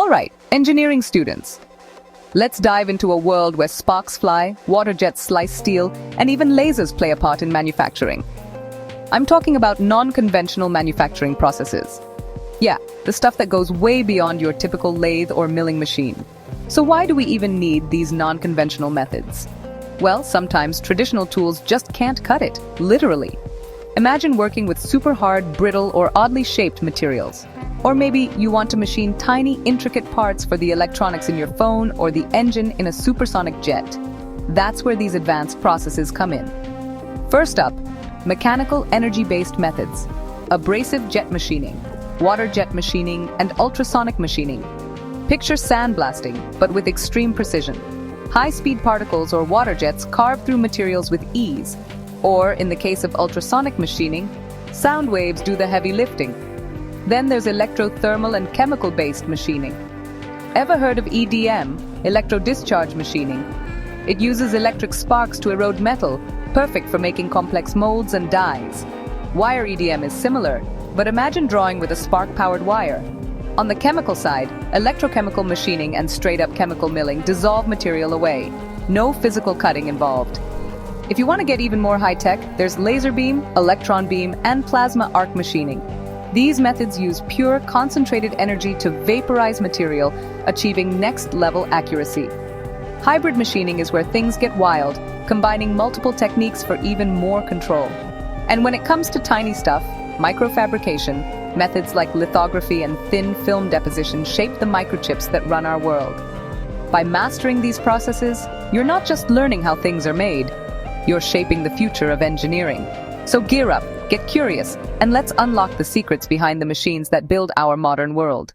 Alright, engineering students. Let's dive into a world where sparks fly, water jets slice steel, and even lasers play a part in manufacturing. I'm talking about non-conventional manufacturing processes. Yeah, the stuff that goes way beyond your typical lathe or milling machine. So why do we even need these non-conventional methods? Well, sometimes traditional tools just can't cut it, literally. Imagine working with super hard, brittle, or oddly shaped materials. Or maybe you want to machine tiny, intricate parts for the electronics in your phone or the engine in a supersonic jet. That's where these advanced processes come in. First up, mechanical energy-based methods. Abrasive jet machining, water jet machining, and ultrasonic machining. Picture sandblasting, but with extreme precision. High-speed particles or water jets carve through materials with ease. Or, in the case of ultrasonic machining, sound waves do the heavy lifting. Then there's electrothermal and chemical-based machining. Ever heard of EDM, electrodischarge machining? It uses electric sparks to erode metal, perfect for making complex molds and dies. Wire EDM is similar, but imagine drawing with a spark-powered wire. On the chemical side, electrochemical machining and straight-up chemical milling dissolve material away. No physical cutting involved. If you want to get even more high-tech, there's laser beam, electron beam, and plasma arc machining. These methods use pure, concentrated energy to vaporize material, achieving next-level accuracy. Hybrid machining is where things get wild, combining multiple techniques for even more control. And when it comes to tiny stuff, microfabrication, methods like lithography and thin film deposition shape the microchips that run our world. By mastering these processes, you're not just learning how things are made, you're shaping the future of engineering. So gear up, get curious, and let's unlock the secrets behind the machines that build our modern world.